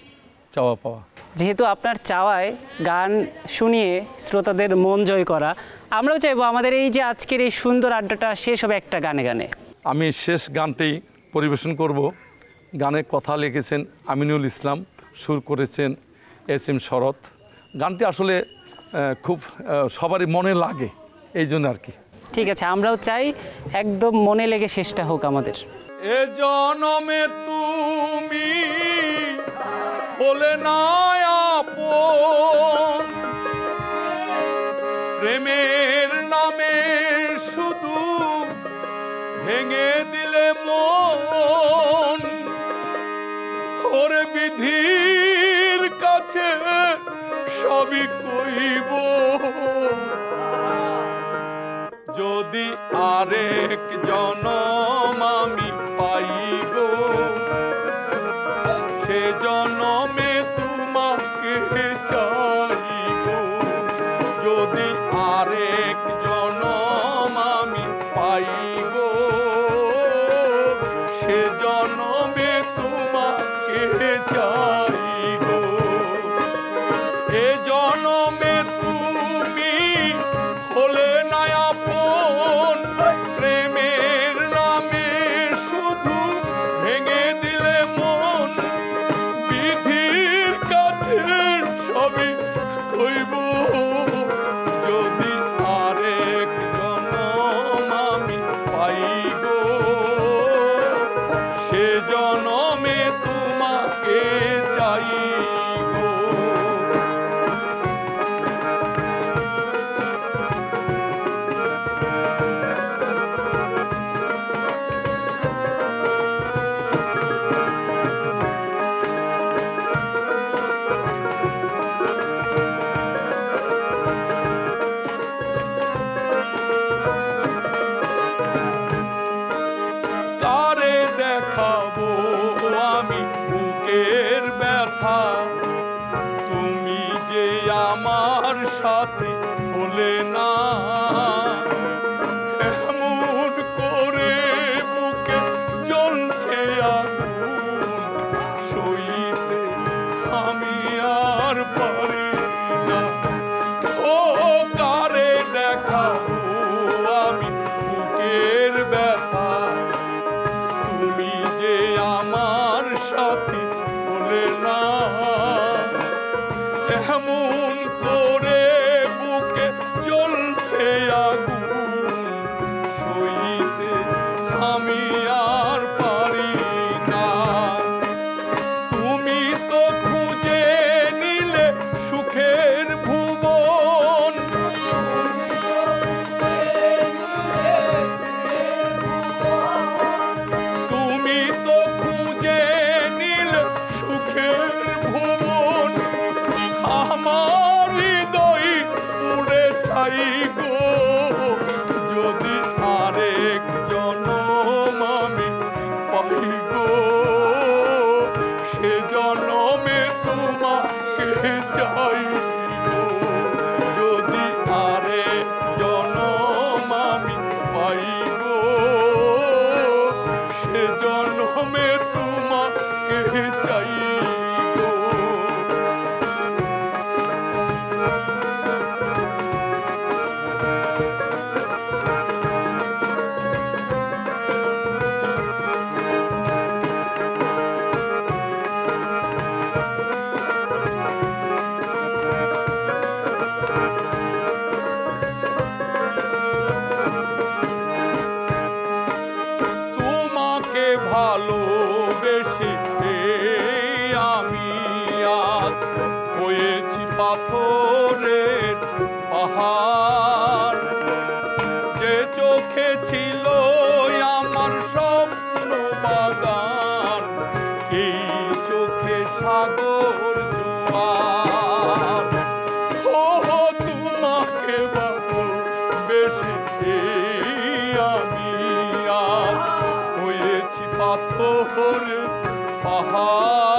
চাওয়া পাওয়া যেহেতু আপনার চাওয়ায় গান শুনিয়ে শ্রোতাদের মন জয় করা আমরাও চাইবো আমাদের এই যে আজকের এই সুন্দর আড্ডাটা শেষ হবে একটা গানে গানে আমি শেষ গানটি পরিবেশন করব গানে কথা লিখেছেন আমিনুল ইসলাম সুর করেছেন এস.এম. শরৎ গানটি আসলে খুব সবারই মনে লাগে এই জন্য আর কি ঠিক আছে আমরাও চাই একদম মনে লেগে শেষটা হোক আমাদের এ জনমে তুমি বলে না আপন প্রেমের নামে শুধু ভেঙে দিলে মন ওরে বিধির কাছে সবই কইব যদি আরেক জনম আমি পাইব সে জনমে তোমাকে চাইব যদি আরেক জনম আমি পাইব সে জনমে তোমাকে চাইব এ জনমে তুমি হলে না আপন প্রেমের না সে জনমে তোমাকে চাইব। কারে দেখাবো আমি বুকের ব্যথা, তুমি যে আমার সাথে হলে না। এমন করে বুকে জ্বলছে আগুন, সইতে আমি আর পারি না। ও কারে দেখাবো আমি বুকের ব্যথা, তুমি যে আমার সাথী বলে না। এমন করে বুকে জ্বলছে আগুন, সইতে আমি আর পারি না। তুমি তো খুঁজে নিলে সুখের ভুবন, তুমি তো খুঁজে নিলে সুখের ভুবন। আমার হৃদয় উড়ে ছাই গো, যদি আরেক জনম আমি পাই গো, সে জনমে তোমাকে চাইব। যদি আরেক জনম আমি পাই গো, সে জনমে তোমাকে চাইব। তোমাকে ভালোবেসে আমি আজ হয়েছি পাথরের পাহাড়। যে চোখে ছিল আমার স্বপ্ন বাগান, এই চোখে সাগর জোয়ার। ও তোমাকে ভালোবেসে আমি আজ হয়েছি পাথর পাহাড়।